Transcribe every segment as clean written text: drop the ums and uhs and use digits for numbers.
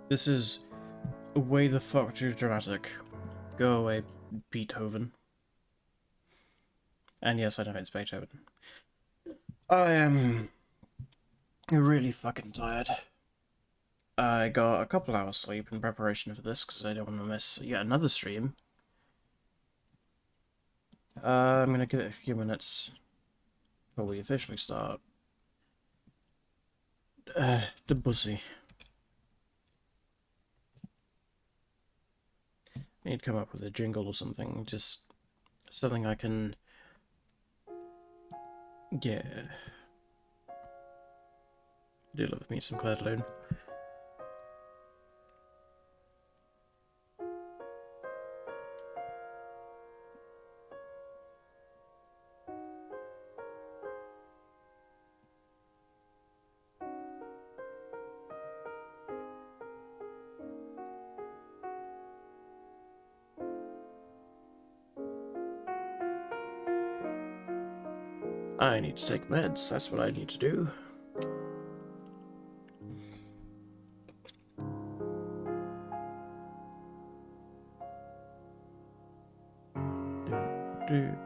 This is way the fuck too dramatic. Go away, Beethoven. And yes, I know it's Beethoven. I am really fucking tired. I got a couple hours sleep in preparation for this because I don't want to miss yet another stream. I'm gonna give it a few minutes before we officially start. The bussy. I need to come up with a jingle or something, just something I can get. I do love me some Claire de Lune. I need to take meds, that's what I need to do. Do.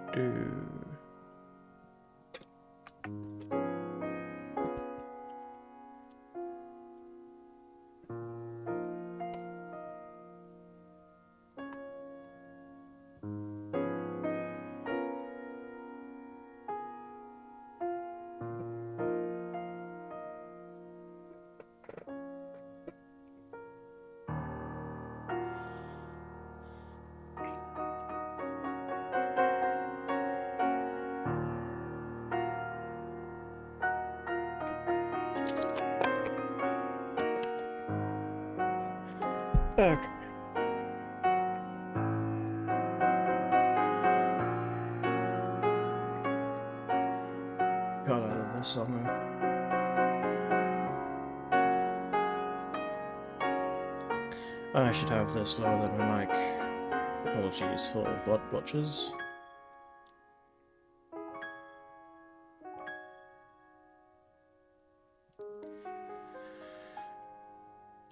Okay. Got out of this somewhere. I should have this lower than my mic. Apologies for VOD watchers.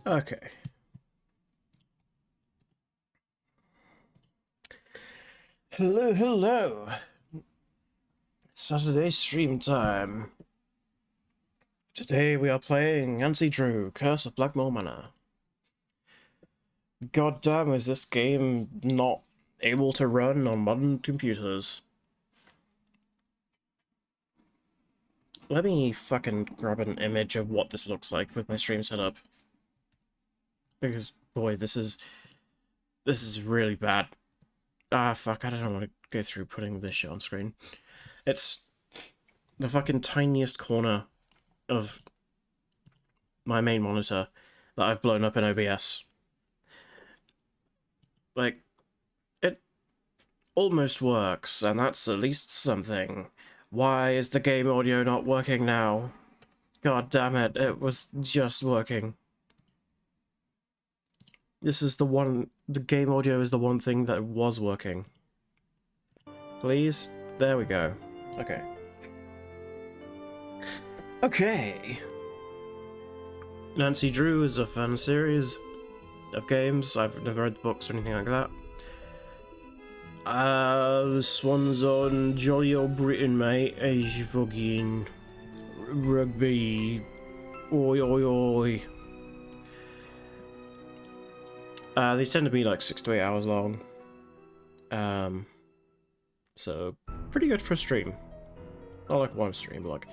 Okay. Hello, hello. Saturday stream time. Today we are playing Nancy Drew, Curse of Blackmore Manor. God damn, is this game not able to run on modern computers? Let me fucking grab an image of what this looks like with my stream setup. Because, boy, this is really bad. Ah, fuck, I don't want to go through putting this shit on screen. It's the fucking tiniest corner of my main monitor that I've blown up in OBS. Like, it almost works, and that's at least something. Why is the game audio not working now? God damn it, it was just working. This is the game audio is the one thing that was working. Please? There we go. Okay. Okay. Nancy Drew is a fun series of games. I've never read the books or anything like that. This one's on Jolly Old Britain, mate. As you fucking rugby. Oi, oi, oi. These tend to be like 6 to 8 hours long. So pretty good for a stream. Not like one stream, but like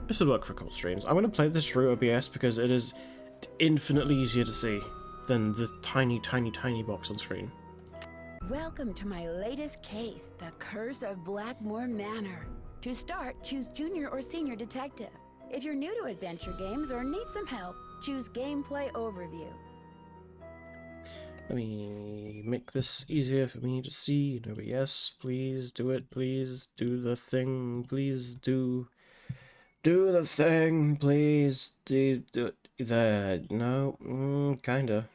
this would work for a couple streams. I'm gonna play this through OBS because it is infinitely easier to see than the tiny, tiny, tiny box on screen. Welcome to my latest case, The Curse of Blackmore Manor. To start, choose Junior or Senior Detective. If you're new to adventure games or need some help, choose Gameplay Overview. Let me make this easier for me to see in OBS. Please do it. Please do the thing. Please do the thing. Please do it. There. No. Kinda.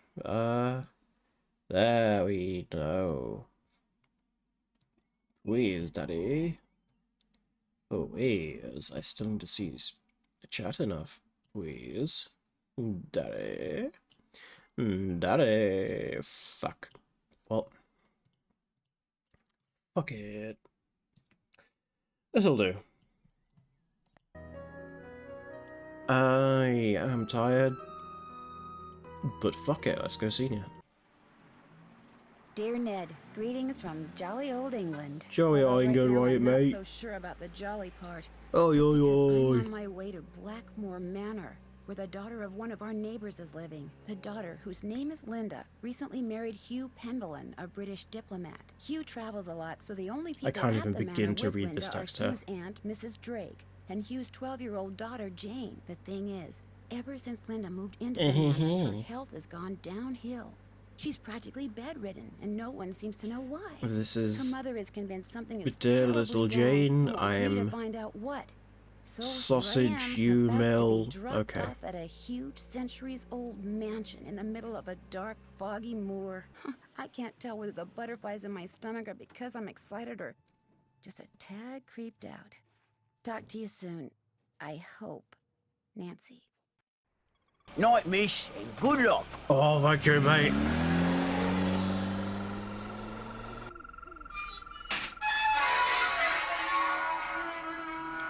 There we go. Where's Daddy? Oh, where's? I still need to see the chat enough. Where's Daddy? Daddy. Fuck. Well. Fuck it. This'll do. I am tired. But fuck it, let's go senior. Dear Ned, greetings from jolly old England. Jolly Although old England, now right, I'm mate? not so sure about the jolly part. Oi, Because oi, I'm oi. on my way to Blackmore Manor, where the daughter of one of our neighbors is living. The daughter, whose name is Linda, recently married Hugh Penvellyn, a British diplomat. Hugh travels a lot, so the only people can't at even the begin manor to with read Linda this are text here. Hugh's aunt, Mrs. Drake, and Hugh's 12-year-old daughter, Jane. The thing is, ever since Linda moved into the manor, her health has gone downhill. She's practically bedridden, and no one seems to know why. This Her is mother is convinced something is dear terribly little wrong Jane. and wants I me to am find out what. So sausage, here I am, you about to Mel. be dropped Okay. off at a huge centuries-old mansion in the middle of a dark, foggy moor. I can't tell whether the butterflies in my stomach are because I'm excited or just a tad creeped out. Talk to you soon. I hope. Nancy. Night, miss, and good luck. Oh, thank you, mate.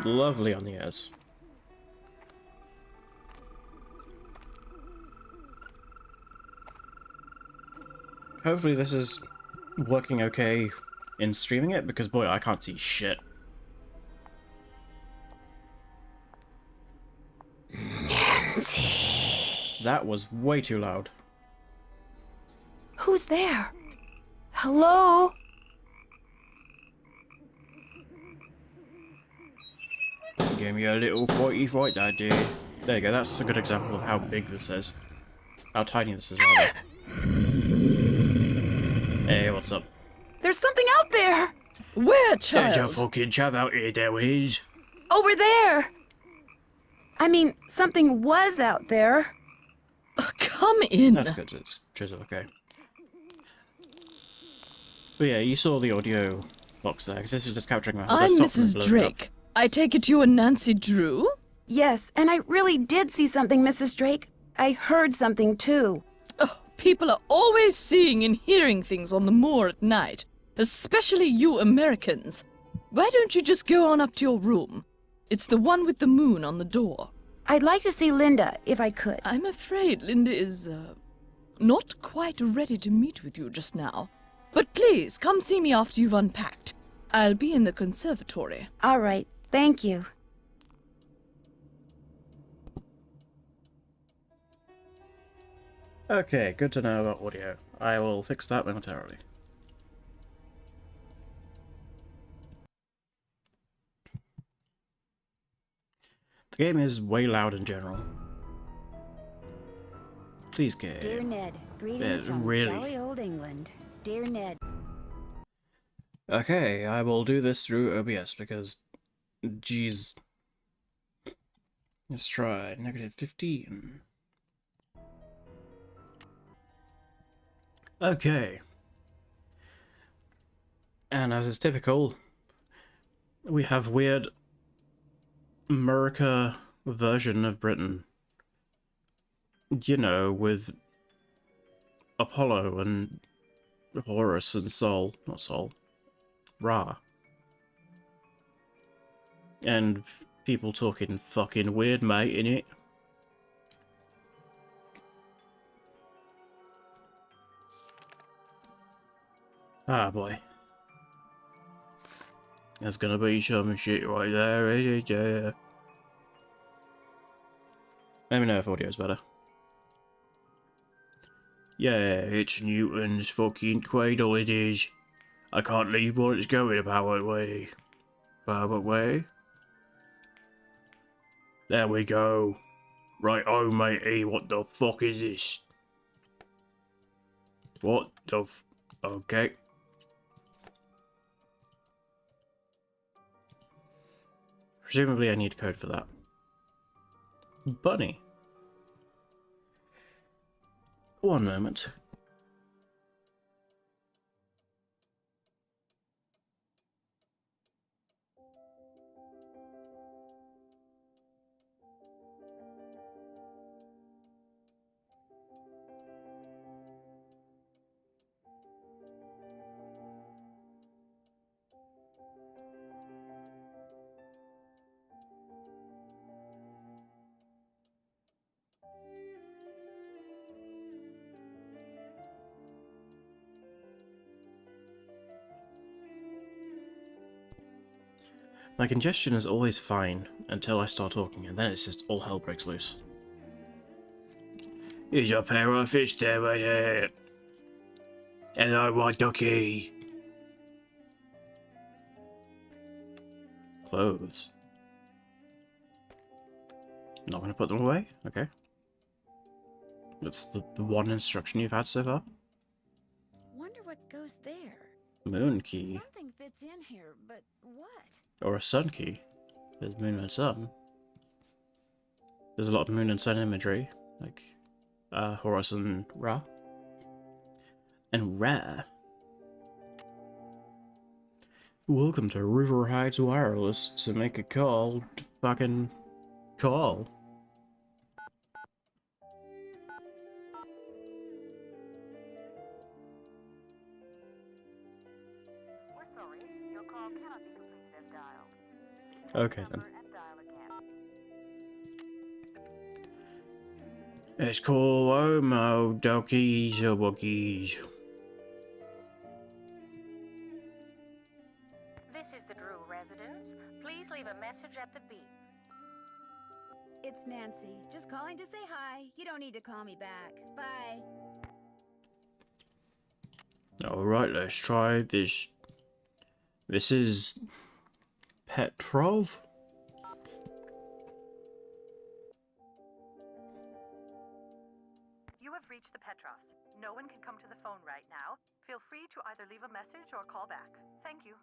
Lovely on the ears. Hopefully this is working okay in streaming it, because boy, I can't see shit. Nancy. That was way too loud. Who's there? Hello? Give me a little fighty fight, Daddy. There you go, that's a good example of how big this is. How tiny this is, rather. Hey, what's up? There's something out there! Where, Get your child? fucking chav out here, Dewies. Over there! I mean, something was out there. Come in. That's good, it's chisel, okay. But yeah, you saw the audio box there, because this is just capturing my whole I'm desktop and Mrs. blowing it up. Drake. I take it you are Nancy Drew? Yes, and I really did see something, Mrs. Drake. I heard something, too. Oh, people are always seeing and hearing things on the moor at night, especially you Americans. Why don't you just go on up to your room? It's the one with the moon on the door. I'd like to see Linda, if I could. I'm afraid Linda is, not quite ready to meet with you just now. But please, come see me after you've unpacked. I'll be in the conservatory. All right, thank you. Okay, good to know about audio. I will fix that momentarily. The game is way loud in general. Please, Dear game. Ned, greetings from really? jolly old England. Dear Ned. Okay, I will do this through OBS because, geez. Let's try -15. Okay. And as is typical, we have weird America version of Britain. You know, with Apollo and Horus and Sol, not Sol, Ra. And people talking fucking weird, mate, innit? Ah, boy. There's gonna be some shit right there, isn't there? Let me know if audio's better. Yeah, it's Newton's fucking cradle, it is. I can't leave while it's going about way. About way. There we go. Right, oh matey, what the fuck is this? What the okay. Presumably I need code for that. Bunny. One moment. My congestion is always fine until I start talking, and then it's just all hell breaks loose. Here's a pair of fish there, right here. Hello, my ducky. Clothes. Not gonna put them away? Okay. That's the one instruction you've had so far? Wonder what goes there. Moon key. Something fits in here, but what? Or a sun key. There's moon and sun. There's a lot of moon and sun imagery. Like, Horus and Ra. And Ra. Welcome to River Heights Wireless to make a call to fucking call. We're sorry, your call cannot be completed as dialed. Okay then. Number and dial again. It's cool, oh mo, dokies or wookies. This is the Drew residence. Please leave a message at the beep. It's Nancy. Just calling to say hi. You don't need to call me back. Bye. Alright, let's try this. This is Petrov? You have reached the Petrovs. No one can come to the phone right now. Feel free to either leave a message or call back. Thank you.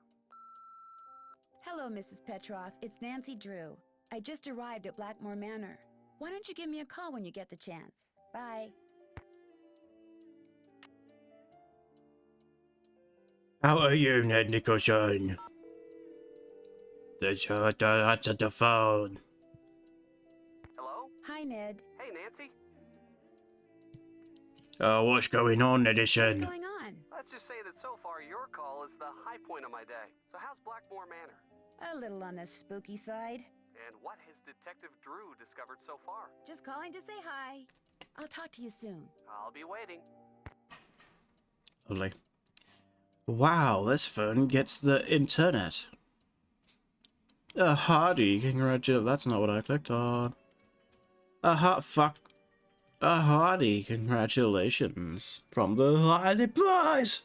Hello, Mrs. Petrov. It's Nancy Drew. I just arrived at Blackmore Manor. Why don't you give me a call when you get the chance? Bye. How are you, Ned Nicholson? That's the phone. Hello? Hi, Ned. Hey, Nancy? What's going on, What's Edison? going on? Let's just say that so far your call is the high point of my day. So how's Blackmore Manor? A little on the spooky side. And what has Detective Drew discovered so far? Just calling to say hi. I'll talk to you soon. I'll be waiting. Lovely. Wow, this phone gets the internet. Hardy, congratulations. That's not what I clicked on. Fuck. Hardy, congratulations. From the Hardy Boys!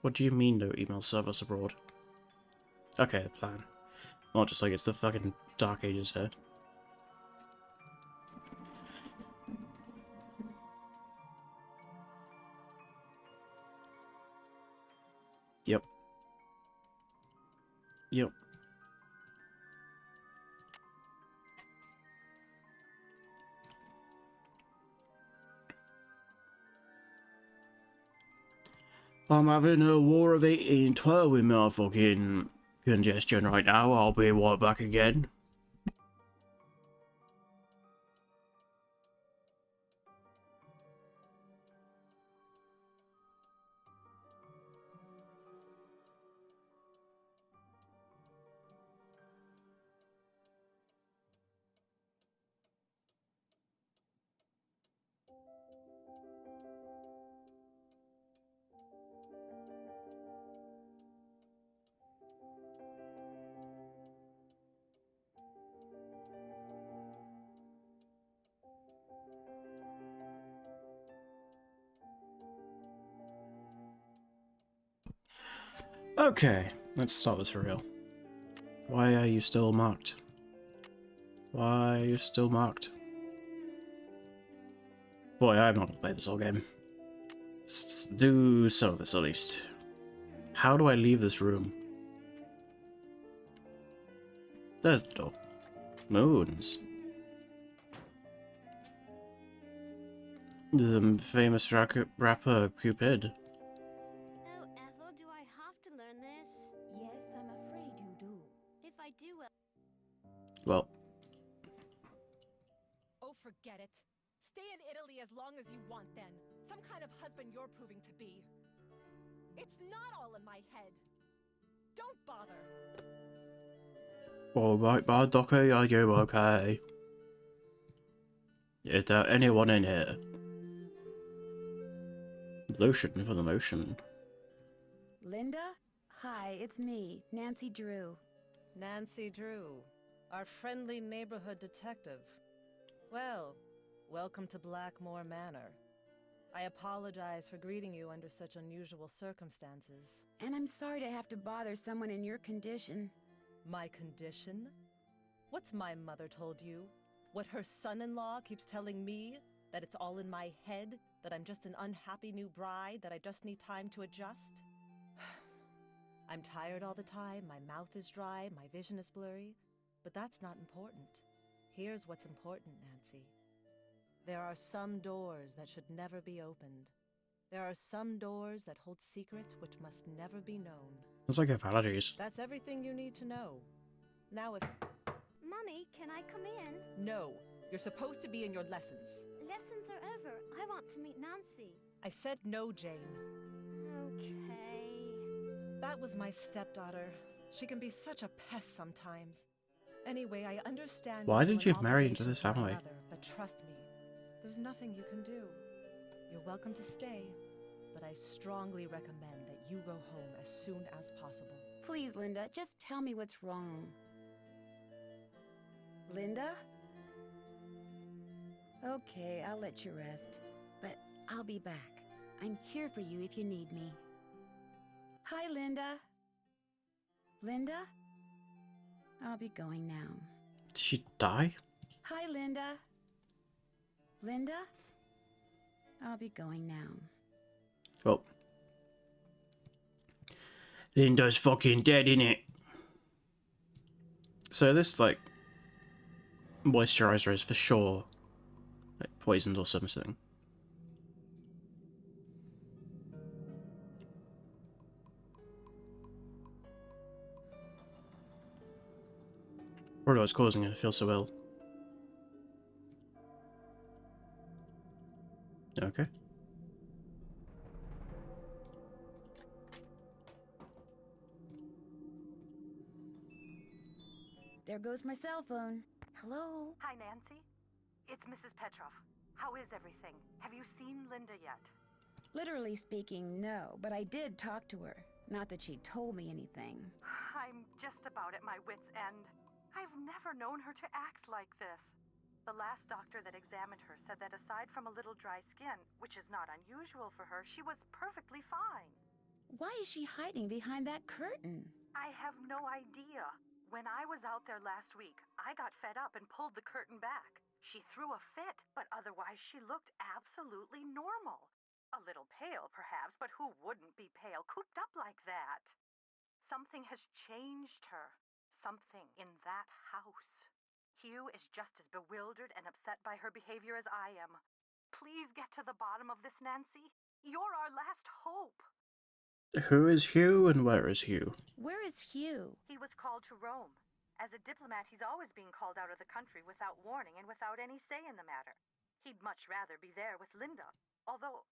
What do you mean, no email service abroad? Okay, the plan. Not just like it's the fucking Dark Ages here. Yep. Yep. I'm having a war of 1812 with my fucking congestion right now. I'll be right back again. Okay, let's start this for real. Why are you still marked? Why are you still marked? Boy, I'm not gonna play this whole game. Let's do some of this at least. How do I leave this room? There's the door. Moons. The famous rapper Cupid. Oh, Ethel, do I have to learn this? Yes, I'm afraid you do. If I do, Well, Oh, forget it. Stay in Italy as long as you want then. Some kind of husband you're proving to be. It's not all in my head. Don't bother. alright, bad Docky, are you okay? Is there anyone in here? Lotion for the motion. Linda? Hi, it's me, Nancy Drew. Nancy Drew, our friendly neighborhood detective. Well, welcome to Blackmore Manor. I apologize for greeting you under such unusual circumstances. And I'm sorry to have to bother someone in your condition. My condition? What's my mother told you? What her son-in-law keeps telling me? That it's all in my head? That I'm just an unhappy new bride? That I just need time to adjust? I'm tired all the time, my mouth is dry, my vision is blurry. But that's not important. Here's what's important, Nancy. There are some doors that should never be opened. There are some doors that hold secrets which must never be known. It's like I have allergies. That's everything you need to know. Now if... Mummy, can I come in? No, you're supposed to be in your lessons. Lessons are over. I want to meet Nancy. I said no, Jane. Okay. That was my stepdaughter. She can be such a pest sometimes. Anyway, I understand. Why you did have you an marry into obligation this to my family? mother, but trust me, there's nothing you can do. You're welcome to stay, but I strongly recommend that you go home as soon as possible. Please, Linda, just tell me what's wrong. Linda? Okay, I'll let you rest. But I'll be back. I'm here for you if you need me. Hi, Linda. Linda? I'll be going now. Did she die? Hi, Linda. Linda? I'll be going now. Oh. Linda's fucking dead, innit? So this, like, moisturizer is for sure like, poisoned or something. Probably what's causing her to feel so ill. Okay. There goes my cell phone. Hello? Hi, Nancy. It's Mrs. Petrov. How is everything? Have you seen Linda yet? Literally speaking, no, but I did talk to her. Not that she told me anything. I'm just about at my wit's end. I've never known her to act like this. The last doctor that examined her said that aside from a little dry skin, which is not unusual for her, she was perfectly fine. Why is she hiding behind that curtain? I have no idea. When I was out there last week, I got fed up and pulled the curtain back. She threw a fit, but otherwise she looked absolutely normal. A little pale, perhaps, but who wouldn't be pale, cooped up like that? Something has changed her. Something in that house. Hugh is just as bewildered and upset by her behavior as I am. Please get to the bottom of this, Nancy. You're our last hope. Who is Hugh and where is Hugh? Where is Hugh? He was called to Rome. As a diplomat, he's always being called out of the country without warning and without any say in the matter. He'd much rather be there with Linda. Although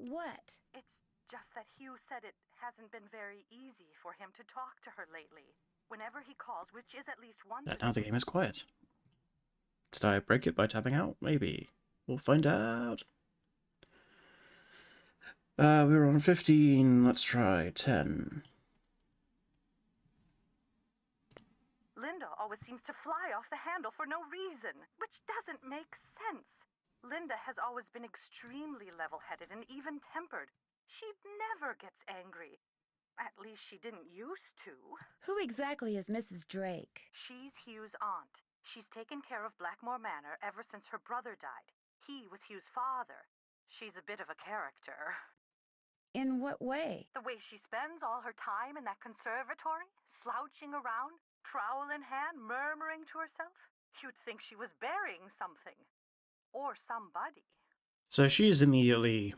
what? it's just that Hugh said it hasn't been very easy for him to talk to her lately. Whenever he calls, which is at least once a Now the day. game is quiet. Did I break it by tapping out? Maybe. We'll find out. We're on 15. Let's try 10. Linda always seems to fly off the handle for no reason, which doesn't make sense. Linda has always been extremely level-headed and even-tempered. She never gets angry. At least she didn't used to. Who exactly is Mrs. Drake? She's Hugh's aunt. She's taken care of Blackmore Manor ever since her brother died. He was Hugh's father. She's a bit of a character. In what way? The way she spends all her time in that conservatory, slouching around, trowel in hand, murmuring to herself. You'd think she was burying something. Or somebody. So she's immediately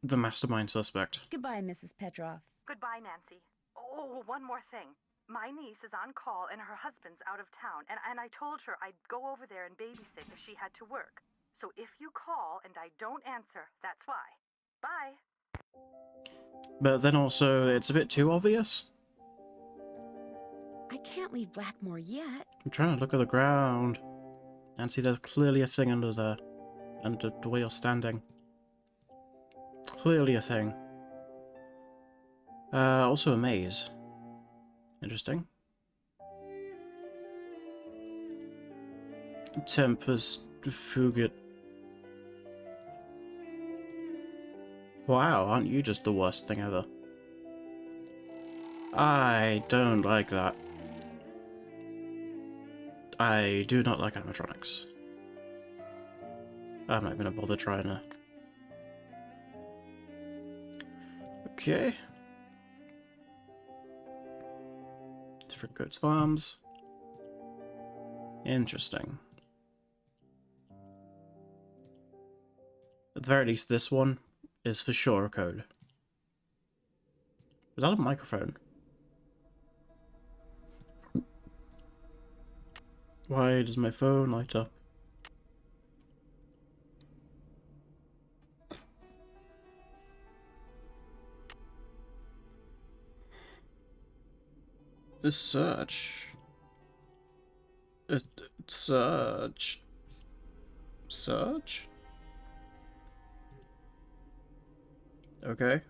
the mastermind suspect. Goodbye, Mrs. Petrov. Goodbye, Nancy. Oh, one more thing. My niece is on call and her husband's out of town, and I told her I'd go over there and babysit if she had to work. So if you call and I don't answer, that's why. Bye. But then also, it's a bit too obvious. I can't leave Blackmore yet. I'm trying to look at the ground. And see, there's clearly a thing under there. Under the way you're standing. Clearly a thing. Also a maze. Interesting. Tempest Fugit. Wow, aren't you just the worst thing ever? I don't like that. I do not like animatronics. I'm not gonna bother trying to. Okay. Different coats of arms. Interesting. At the very least, this one is for sure a code. Is that a microphone? Why does my phone light up? This search. Search. Search? Okay.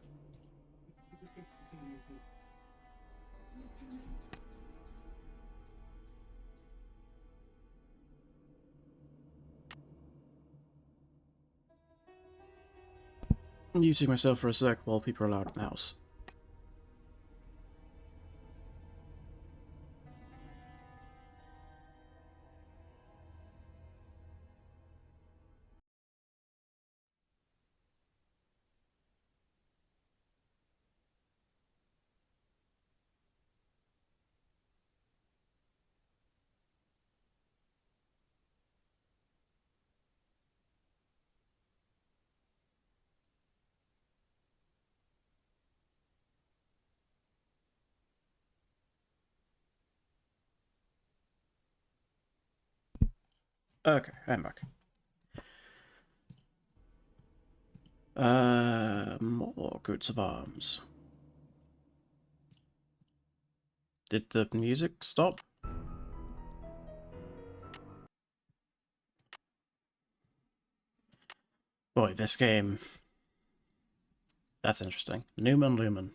I'm muting myself for a sec while people are loud in the house. Okay, I'm back. More coats of arms. Did the music stop? Boy, this game. That's interesting. Newman Lumen.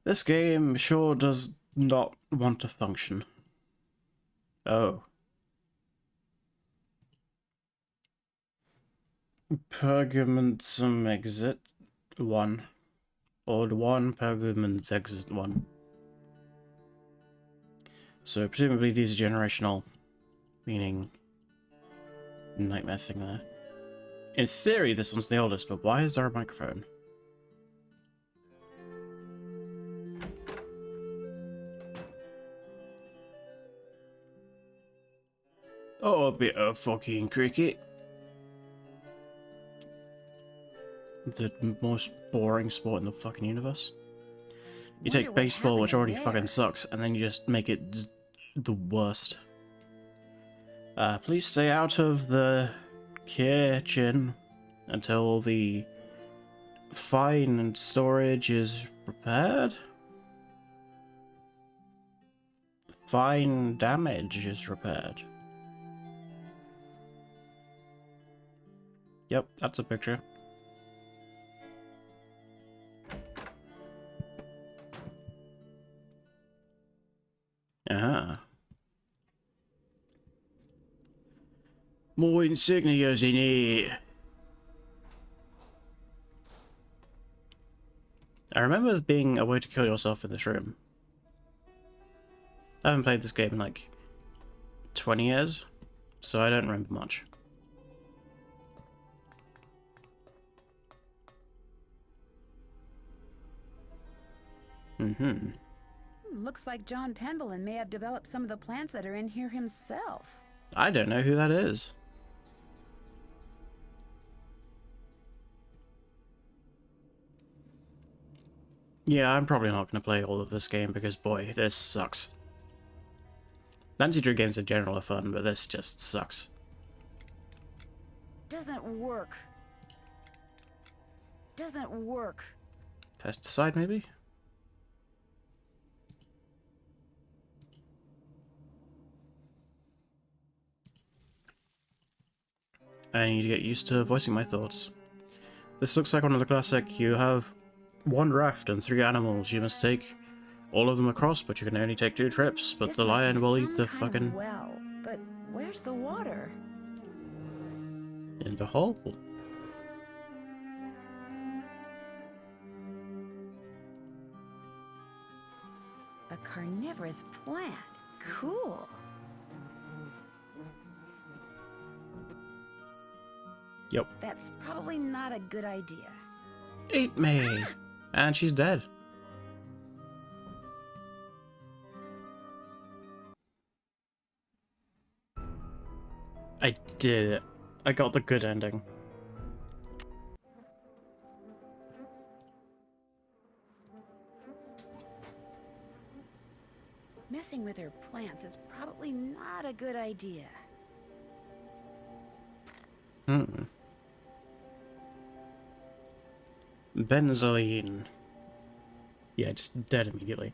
This game sure does not want to function. Oh. Pergamentum exit 1. Old 1, Pergamentum exit 1. So presumably these are generational, meaning nightmare thing there. In theory this one's the oldest, but why is there a microphone? Oh, a bit of fucking cricket. The most boring sport in the fucking universe. You take baseball, which already fucking sucks, and then you just make it the worst. Please stay out of the kitchen until the fine storage is repaired. Fine damage is repaired. Yep, that's a picture. Ah. More insignias in here. I remember there being a way to kill yourself in this room. I haven't played this game in like 20 years, so I don't remember much. Looks like John Pendleton may have developed some of the plants that are in here himself. I don't know who that is. Yeah, I'm probably not going to play all of this game because, boy, this sucks. Nancy Drew games in general are fun, but this just sucks. Doesn't work. Doesn't work. Pesticide, maybe? I need to get used to voicing my thoughts. This looks like one of the classic, you have one raft and 3 animals. You must take all of them across, but you can only take 2 trips. But This the must be lion will eat some the kind of fucking... well, but where's the water? in the hole. A carnivorous plant. Cool. Yep. That's probably not a good idea. Eat me! And she's dead. I did it. I got the good ending. Messing with her plants is probably not a good idea. Hmm. Benzoline. Yeah, just dead immediately.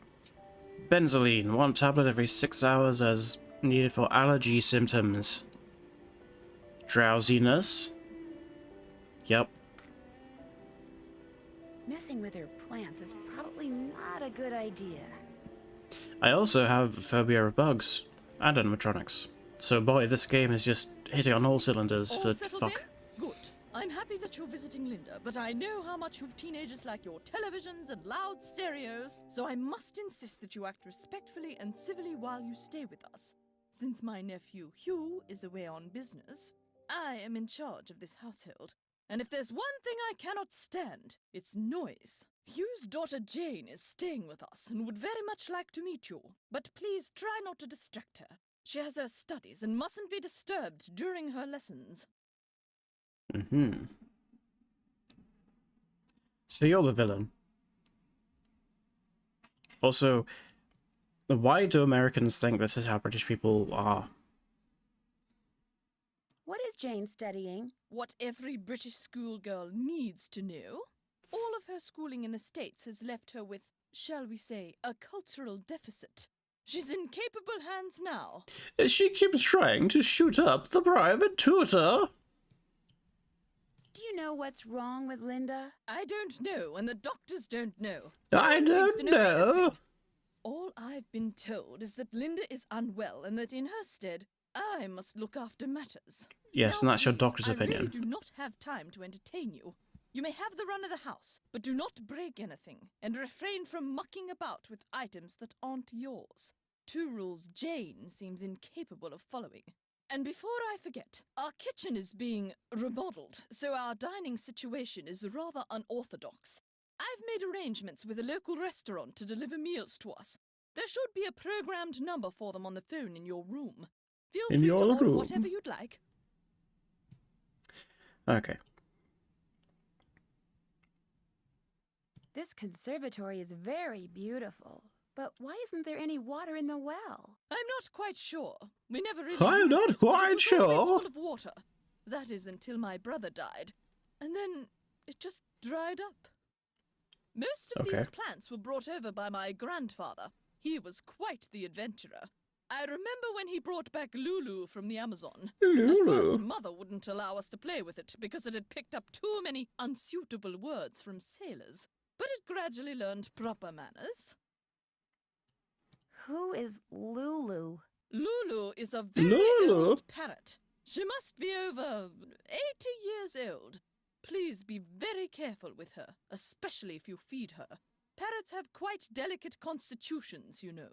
Benzoline, 1 tablet every 6 hours as needed for allergy symptoms. Drowsiness. Yep. Messing with her plants is probably not a good idea. I also have a phobia of bugs and animatronics. So boy, this game is just hitting on all cylinders All for settled fuck. in? Good. I'm happy that you're visiting Linda, but I know how much you teenagers like your televisions and loud stereos, so I must insist that you act respectfully and civilly while you stay with us. Since my nephew Hugh is away on business, I am in charge of this household. And if there's one thing I cannot stand, it's noise. Hugh's daughter Jane is staying with us and would very much like to meet you, but please try not to distract her. She has her studies and mustn't be disturbed during her lessons. Mm-hmm. So you're the villain. Also, why do Americans think this is how British people are? What is Jane studying? What every British schoolgirl needs to know. All of her schooling in the States has left her with, shall we say, a cultural deficit. She's in capable hands now. She keeps trying to shoot up the private tutor. Do you know what's wrong with Linda? I don't know, and the doctors don't know. I No one seems to don't know. anything. All I've been told is that Linda is unwell and that in her stead, I must look after matters. Yes, Now, and that's your please, doctor's I opinion. really do not have time to entertain you. You may have the run of the house, but do not break anything, and refrain from mucking about with items that aren't yours. 2 rules Jane seems incapable of following. And before I forget, our kitchen is being remodeled, so our dining situation is rather unorthodox. I've made arrangements with a local restaurant to deliver meals to us. There should be a programmed number for them on the phone in your room. Feel In free your to order room. whatever you'd like. Okay. This conservatory is very beautiful. But why isn't there any water in the well? I'm not quite sure. We never really I'm used not it, but it quite was sure. always full of water. That is until my brother died. And then it just dried up. Most of Okay. these plants were brought over by my grandfather. He was quite the adventurer. I remember when he brought back Lulu from the Amazon. At first, Mother wouldn't allow us to play with it because it had picked up too many unsuitable words from sailors. But it gradually learned proper manners. Who is Lulu? Lulu is a very Lulu? old parrot. She must be over 80 years old. Please be very careful with her, especially if you feed her. Parrots have quite delicate constitutions, you know.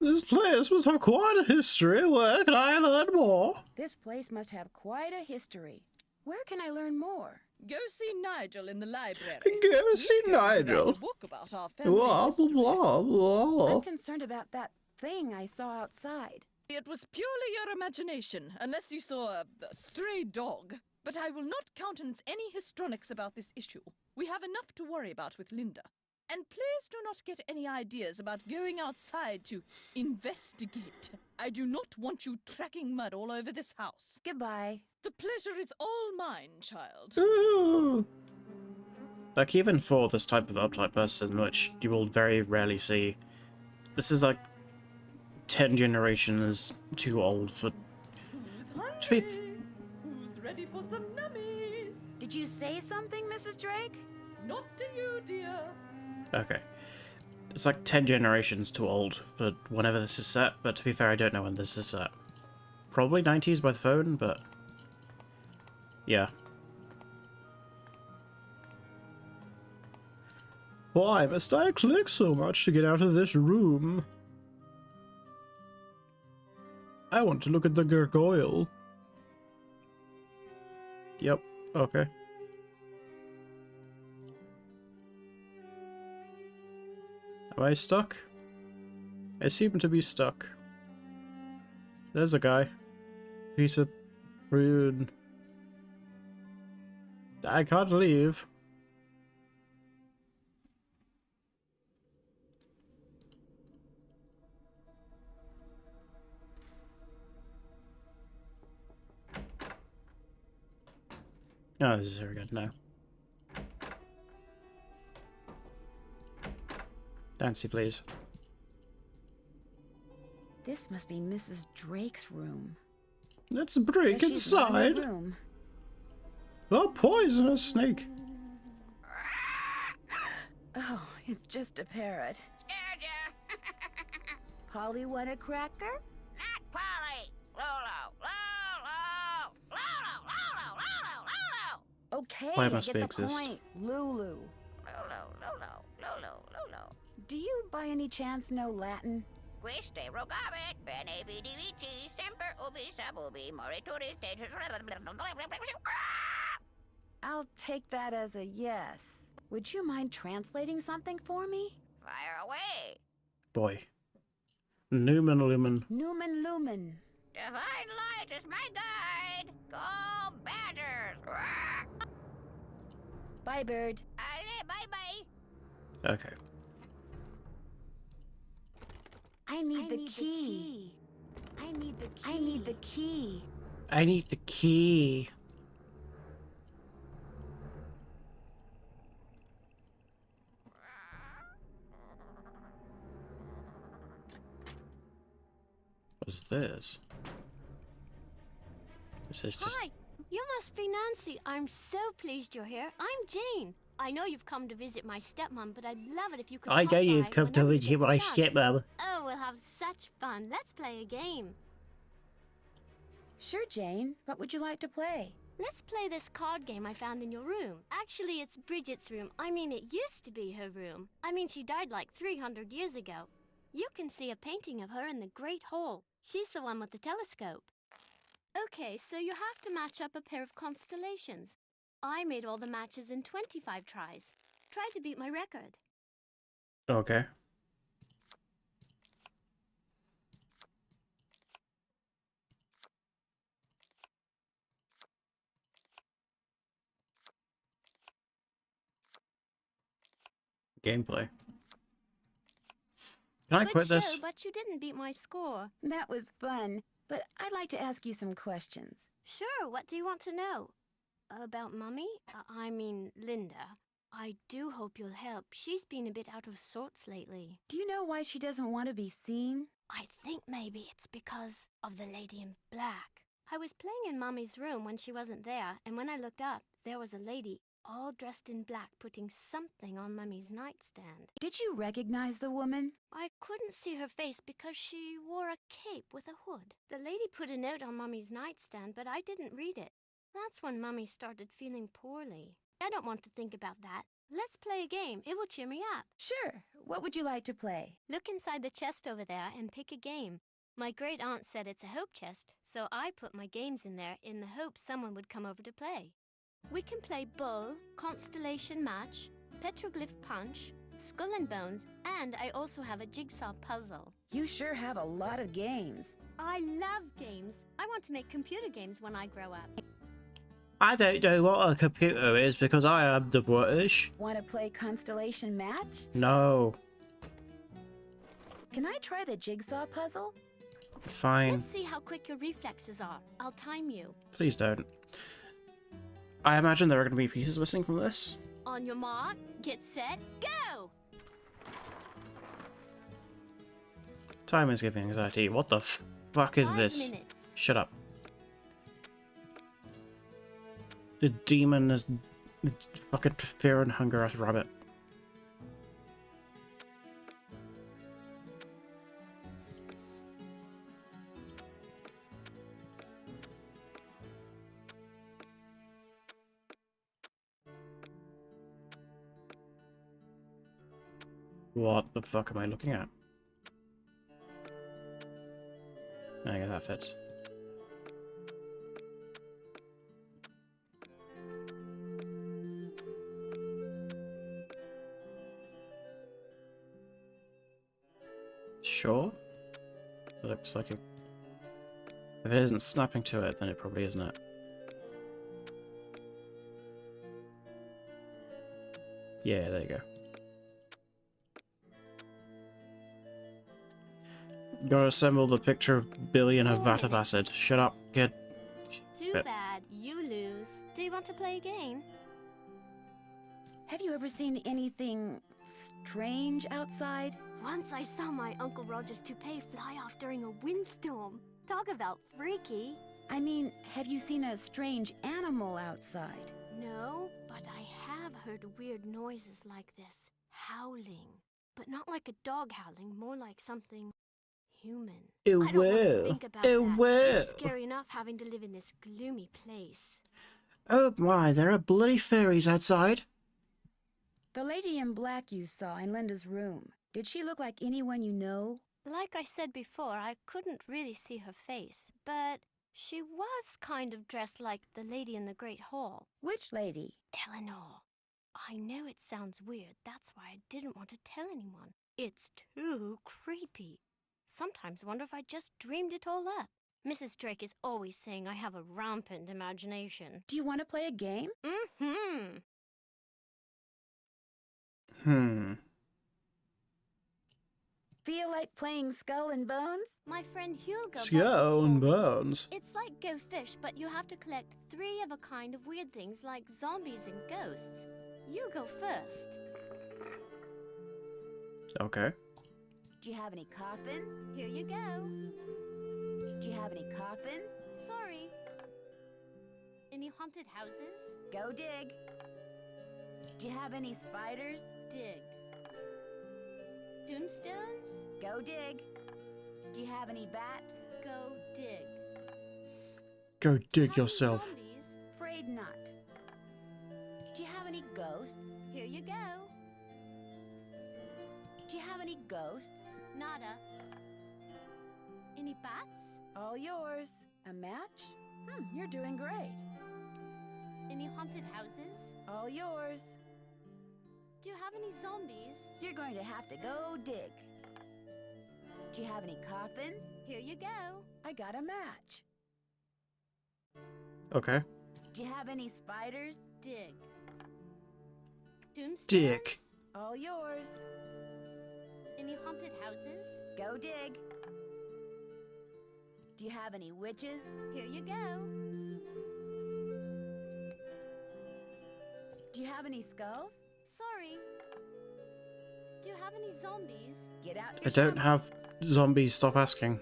This place must have quite a history. Where can I learn more? This place must have quite a history. Where can I learn more? Go see Nigel in the library. Go He's see going to write Nigel. a book about our family Blah, history. blah, blah. I'm concerned about that thing I saw outside. It was purely your imagination, unless you saw a stray dog. But I will not countenance any histrionics about this issue. We have enough to worry about with Linda. And please do not get any ideas about going outside to investigate. I do not want you tracking mud all over this house. Goodbye. The pleasure is all mine, child. Ooh. Like, even for this type of uptype person, which you will very rarely see, this is like 10 generations too old for... To be... Who's ready ready for some nummies. Did you say something, Mrs. Drake? Not to you, dear. Okay. It's like 10 generations too old for whenever this is set, but to be fair, I don't know when this is set. Probably 90s by the phone, but... yeah. Why must I click so much to get out of this room? I want to look at the gargoyle. Yep, okay. Am I stuck? I seem to be stuck. There's a guy. Piece of rude. I can't leave. Oh, this is very good now. Nancy, please. This must be Mrs. Drake's room. Let's break 'Cause she's not in her inside. room. A poisonous snake. Oh, it's just a parrot. Polly want a cracker? Not Polly. Lolo. Lolo. Lolo. Lolo. Lolo. Lolo. Okay, Why I must get we the exist? point. Lulu. Lolo. Lolo. Lolo. Lolo. Do you by any chance know Latin? Queste rogavit, bene vidi vici, semper ubi sub ubi, morituri status. I'll take that as a yes. Would you mind translating something for me? Fire away. Boy. Newman Lumen. Newman Lumen. Divine light is my guide. Go Badgers. Bye, bird. Allez, bye-bye. Okay. I need the key. I need the key. I need the key. I need the key. What is this? This is just... Hi, you must be Nancy. I'm so pleased you're here. I'm Jane. I know you've come to visit my stepmom, but I'd love it if you could I pop know by you've come to whenever you visit get the my chance. stepmom. Oh, we'll have such fun. Let's play a game. Sure, Jane. What would you like to play? Let's play this card game I found in your room. Actually, it's Bridget's room. I mean, it used to be her room. I mean, she died like 300 years ago. You can see a painting of her in the Great Hall. She's the one with the telescope. Okay, so you have to match up a pair of constellations. I made all the matches in 25 tries. Try to beat my record. Okay. Gameplay. Can I Good quit show, this? but you didn't beat my score. That was fun, but I'd like to ask you some questions. Sure, what do you want to know? About Mummy? I mean, Linda. I do hope you'll help. She's been a bit out of sorts lately. Do you know why she doesn't want to be seen? I think maybe it's because of the lady in black. I was playing in Mummy's room when she wasn't there, and when I looked up, there was a lady all dressed in black putting something on Mummy's nightstand. Did you recognize the woman? I couldn't see her face because she wore a cape with a hood. The lady put a note on Mummy's nightstand, but I didn't read it. That's when Mummy started feeling poorly. I don't want to think about that. Let's play a game. It will cheer me up. Sure. What would you like to play? Look inside the chest over there and pick a game. My great aunt said it's a hope chest, so I put my games in there in the hope someone would come over to play. We can play Bull, Constellation Match, Petroglyph Punch, Skull and Bones, and I also have a jigsaw puzzle. You sure have a lot of games. I love games. I want to make computer games when I grow up. I don't know what a computer is because I am the British. Want to play Constellation Match? No. Can I try the jigsaw puzzle? Fine. Let's see how quick your reflexes are. I'll time you. Please don't. I imagine there are going to be pieces missing from this. On your mark, get set, go! Time is giving anxiety. What the fuck is 5 this? minutes. Shut up. The demon is the fucking fear and hunger ass rabbit. What the fuck am I looking at? Oh, yeah, that fits. Sure. It looks like it. If it isn't snapping to it, then it probably isn't it. Yeah, there you go. Gotta assemble the picture of Billy in a vat of acid. Shut up, kid. Too Bit. bad. You lose. Do you want to play a game? Have you ever seen anything strange outside? Once I saw my Uncle Roger's toupee fly off during a windstorm. Talk about freaky. I mean, have you seen a strange animal outside? No, but I have heard weird noises like this. Howling. But not like a dog howling, more like something human. I don't want to think about that. It's scary enough having to live in this gloomy place. Oh my, there are bloody fairies outside. The lady in black you saw in Linda's room, did she look like anyone you know? Like I said before, I couldn't really see her face, but she was kind of dressed like the lady in the Great Hall. Which lady? Eleanor. I know it sounds weird, that's why I didn't want to tell anyone. It's too creepy. Sometimes wonder if I just dreamed it all up. Mrs. Drake is always saying I have a rampant imagination. Do you want to play a game? Mm-hmm. Feel like playing Skull and Bones? My friend Hugo bought this Skull and for me. bones. It's like Go Fish, but you have to collect 3 of a kind of weird things like zombies and ghosts. You go first. Okay. Do you have any coffins? Here you go. Do you have any coffins? Sorry. Any haunted houses? Go dig. Do you have any spiders? Dig. Tombstones? Go dig. Do you have any bats? Go dig. Go dig Have any yourself. zombies? Afraid not. Do you have any ghosts? Here you go. Do you have any ghosts? Nada. Any bats? All yours. A match? You're doing great. Any haunted houses? All yours. Do you have any zombies? You're going to have to go dig. Do you have any coffins? Here you go. I got a match. Okay. Do you have any spiders? Dig. Tombstones? Dig. All yours. Any haunted houses? Go dig. Do you have any witches? Here you go. Do you have any skulls? Sorry. Do you have any zombies? Get out I your don't shovel. have zombies, stop asking.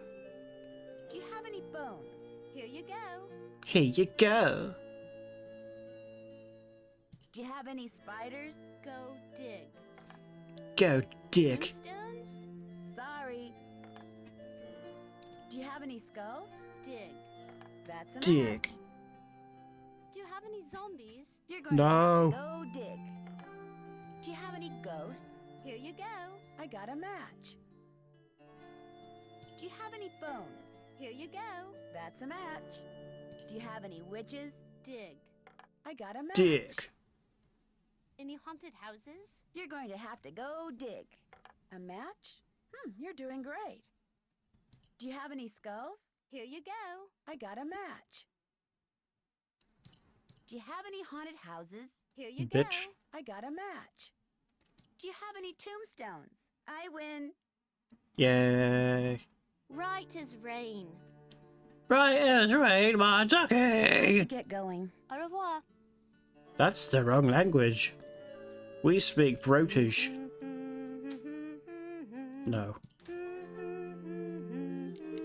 Do you have any bones? Here you go. Here you go. Do you have any spiders? Go dig. Go dig. Tombstones? Sorry. Do you have any skulls? Dig. That's a Dig. match. Do you have any zombies? You're going No. to have to go dig. Do you have any ghosts? Here you go. I got a match. Do you have any bones? Here you go. That's a match. Do you have any witches? Dig. I got a match. Dig. Any haunted houses? You're going to have to go dig. A match? You're doing great. Do you have any skulls? Here you go. I got a match. Do you have any haunted houses? Here you Bitch. go. I got a match. Do you have any tombstones? I win. Yay. Right as rain. Right as rain, my I ducky. should get going. Au revoir. That's the wrong language. We speak British. No.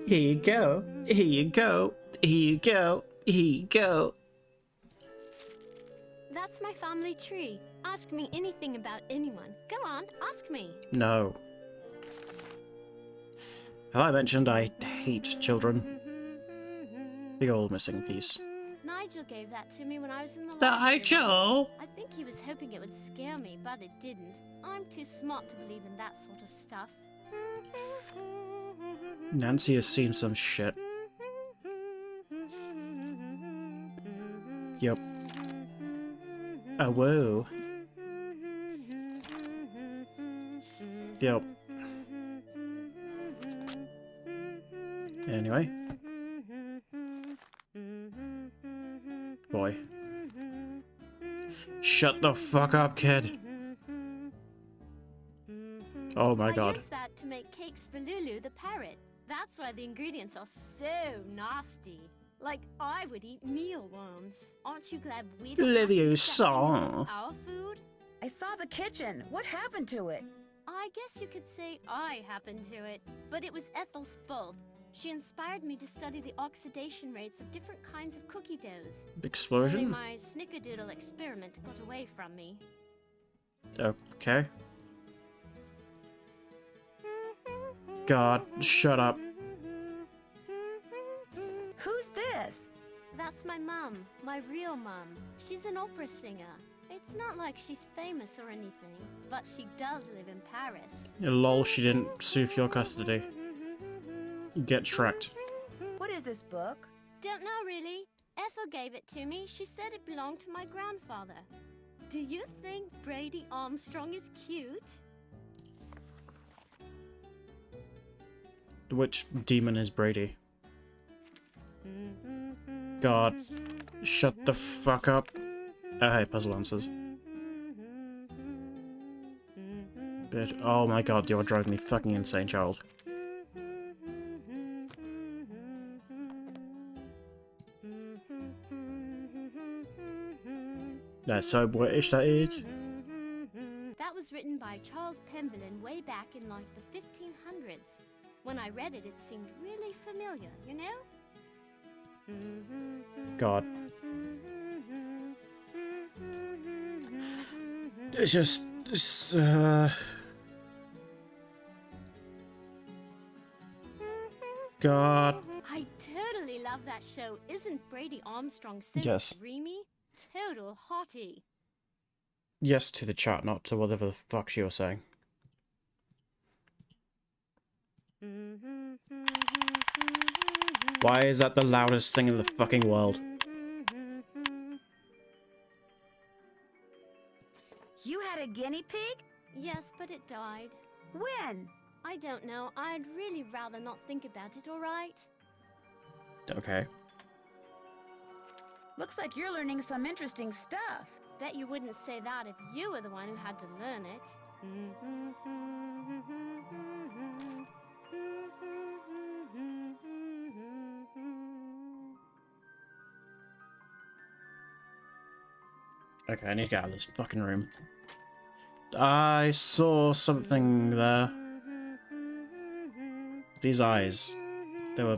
Here you go. Here you go. Here you go. Here you go. That's my family tree. Ask me anything about anyone. Go on, ask me. No. Have I mentioned I hate children? Big old missing piece. Nigel gave that to me when I was in the library once. Nigel! I think he was hoping it would scare me, but it didn't. I'm too smart to believe in that sort of stuff. Nancy has seen some shit. Yep. Oh, whoa. Yep. Anyway. Boy. Shut the fuck up, kid. Oh my god. I used that to make cakes for Lulu the parrot. That's why the ingredients are so nasty. Like, I would eat mealworms. Aren't you glad we don't have to eat that Leviosa. in our food? I saw the kitchen. What happened to it? I guess you could say I happened to it, but it was Ethel's fault. She inspired me to study the oxidation rates of different kinds of cookie doughs. Only Explosion? my snickerdoodle experiment got away from me. Okay. God, shut up. Who's this? That's my mum, my real mum. She's an opera singer. It's not like she's famous or anything, but she does live in Paris. Lol, she didn't sue for your custody. Get tracked. What is this book? Don't know really. Ethel gave it to me. She said it belonged to my grandfather. Do you think Brady Armstrong is cute? Which demon is Brady? God, shut the fuck up. Oh, hey, puzzle answers. But, oh my god, you're driving me fucking insane, child. That's so British, that is. That was written by Charles Penvillin way back in like the 1500s. When I read it, it seemed really familiar, you know? God. It's just... It's, God. I totally love that show. Isn't Brady Armstrong so Yes. dreamy? Total hottie. Yes to the chat, not to whatever the fuck she was saying. Why is that the loudest thing in the fucking world? You had a guinea pig? Yes, but it died. When? I don't know. I'd really rather not think about it, alright? Okay. Looks like you're learning some interesting stuff. Bet you wouldn't say that if you were the one who had to learn it. Okay, I need to get out of this fucking room. I saw something there. These eyes. They were...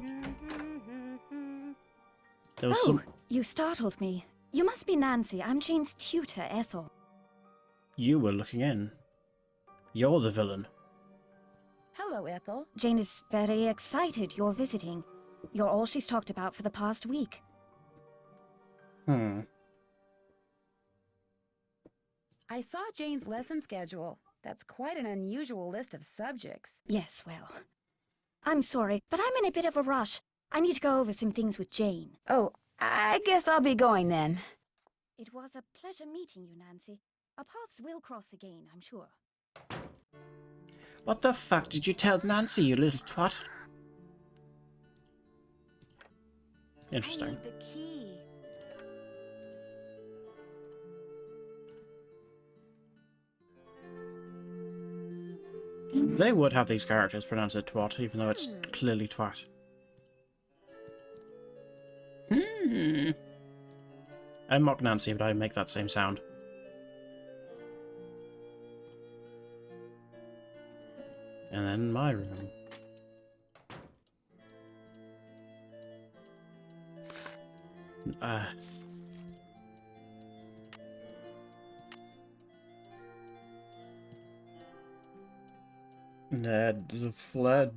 There was some... You startled me. You must be Nancy. I'm Jane's tutor, Ethel. You were looking in. You're the villain. Hello, Ethel. Jane is very excited you're visiting. You're all she's talked about for the past week. I saw Jane's lesson schedule. That's quite an unusual list of subjects. Yes, well. I'm sorry, but I'm in a bit of a rush. I need to go over some things with Jane. Oh, I guess I'll be going then. It was a pleasure meeting you, Nancy. Our paths will cross again, I'm sure. What the fuck did you tell Nancy, you little twat? Interesting. I need the key. They would have these characters pronounce it twat, even though it's clearly twat. I mock Nancy, but I make that same sound. And then my room. Ned fled.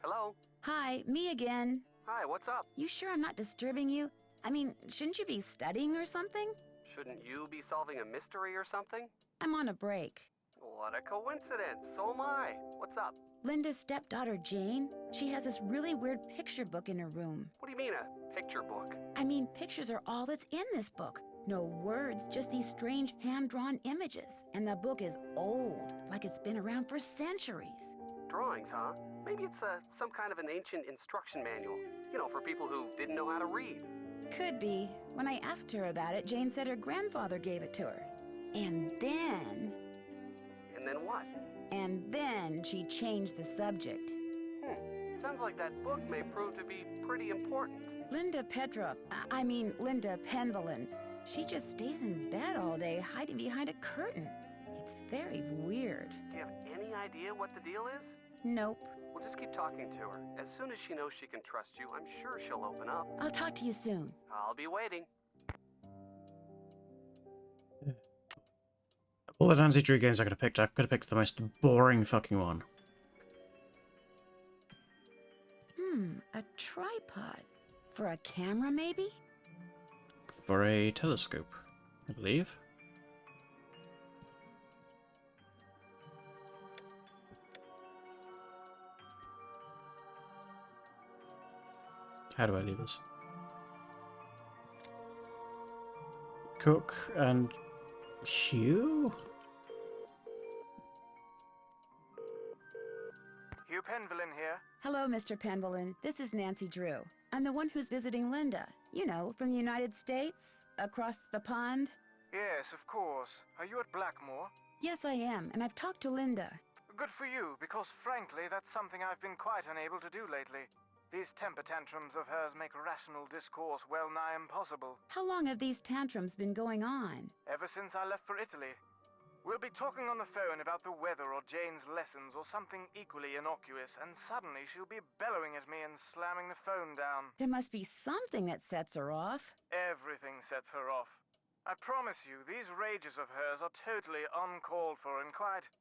Hello? Hi, me again. Hi, what's up? You sure I'm not disturbing you? I mean, shouldn't you be studying or something? Shouldn't you be solving a mystery or something? I'm on a break. What a coincidence. So am I. What's up? Linda's stepdaughter, Jane, she has this really weird picture book in her room. What do you mean, a picture book? I mean, pictures are all that's in this book. No words, just these strange hand-drawn images. And the book is old, like it's been around for centuries. Drawings, huh? Maybe it's some kind of an ancient instruction manual. You know, for people who didn't know how to read. Could be. When I asked her about it, Jane said her grandfather gave it to her. And then what? And then she changed the subject. Sounds like that book may prove to be pretty important. Linda Linda Penvellin. She just stays in bed all day, hiding behind a curtain. It's very weird. Do you have any idea what the deal is? Nope. We'll just keep talking to her. As soon as she knows she can trust you, I'm sure she'll open up. I'll talk to you soon. I'll be waiting. All the Nancy Drew games I could have picked, I could have picked the most boring fucking one. A tripod. For a camera, maybe? For a telescope, I believe. How do I leave this? Cook and Hugh? Hugh Penvellin here. Hello, Mr. Penvellin. This is Nancy Drew. I'm the one who's visiting Linda. You know, from the United States, across the pond. Yes, of course. Are you at Blackmore? Yes, I am, and I've talked to Linda. Good for you, because frankly, that's something I've been quite unable to do lately. These temper tantrums of hers make rational discourse well nigh impossible. How long have these tantrums been going on? Ever since I left for Italy. We'll be talking on the phone about the weather or Jane's lessons or something equally innocuous, and suddenly she'll be bellowing at me and slamming the phone down. There must be something that sets her off. Everything sets her off. I promise you, these rages of hers are totally uncalled for and quite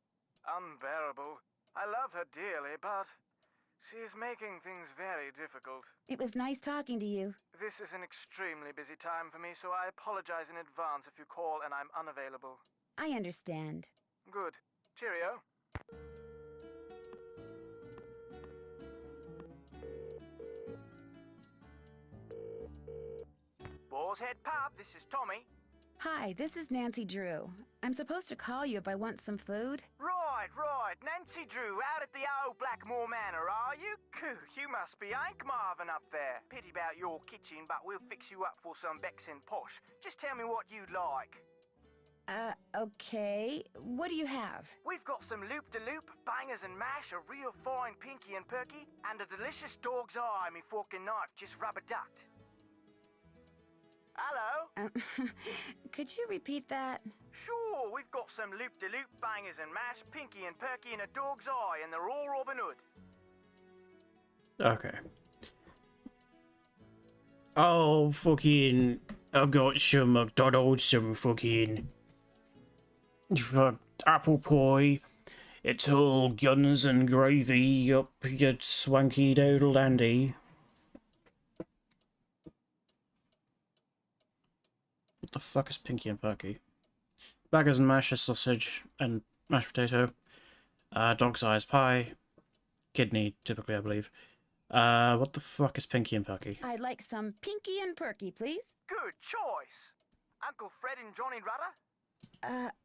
unbearable. I love her dearly, but she's making things very difficult. It was nice talking to you. This is an extremely busy time for me, so I apologize in advance if you call and I'm unavailable. I understand. Good. Cheerio. Boar's Head Pub, this is Tommy. Hi, this is Nancy Drew. I'm supposed to call you if I want some food. Right. Nancy Drew, out at the old Blackmore Manor, are you? You must be Hank Marvin up there. Pity about your kitchen, but we'll fix you up for some Bexon posh. Just tell me what you'd like. Okay. What do you have? We've got some loop-de-loop, bangers and mash, a real fine pinky and perky, and a delicious dog's eye, me fork and knife just rubber-ducked. Hello? Could you repeat that? Sure, we've got some loop-de-loop, bangers and mash, pinky and perky, and a dog's eye, and they're all Robin Hood. Okay. Oh, fucking... I've got some McDonald's, some fucking... apple pie. It's all guns and gravy up your swanky doodle dandy. What the fuck is Pinky and Perky? Baggers and mash, a sausage and mashed potato. Dog's eyes pie. Kidney, typically, I believe. What the fuck is Pinky and Perky? I'd like some Pinky and Perky, please. Good choice. Uncle Fred and Johnny Rudder?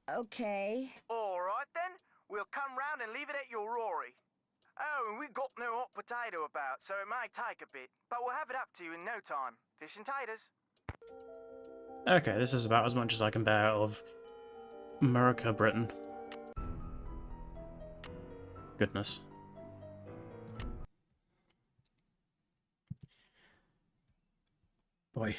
Okay. All right, then. We'll come round and leave it at your Rory. Oh, and we've got no hot potato about, so it may take a bit, but we'll have it up to you in no time. Fish and taters. Okay, this is about as much as I can bear of America, Britain. Goodness. Boy.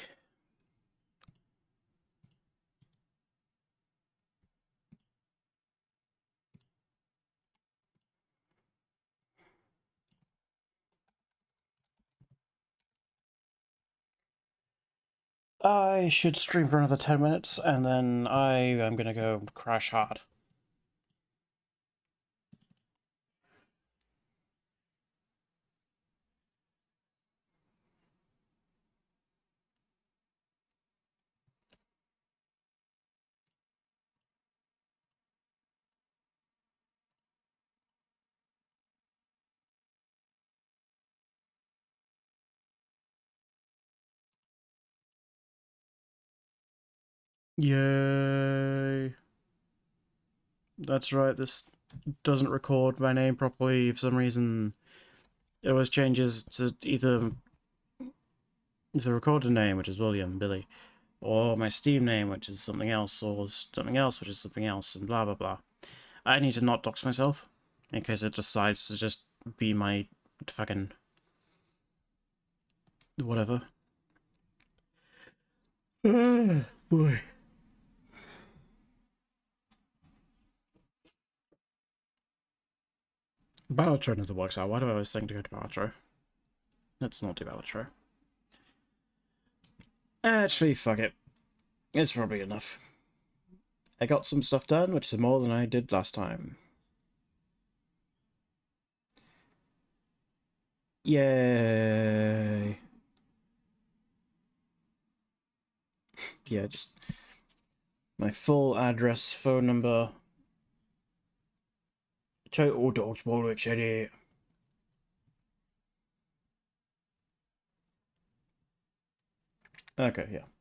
I should stream for another 10 minutes, and then I am gonna go crash hard. Yay. That's right, this doesn't record my name properly for some reason. It always changes to either the recorded name, which is William, Billy, or my Steam name, which is something else, or something else, which is something else, and blah blah blah. I need to not dox myself, in case it decides to just be my fucking... whatever. Boy. Balatro never works out. Why do I always think to go to Balatro? Let's not do Balatro. Actually, fuck it. It's probably enough. I got some stuff done, which is more than I did last time. Yay. Yeah, just my full address, phone number. Total dodgeball, which idiot. Okay, yeah.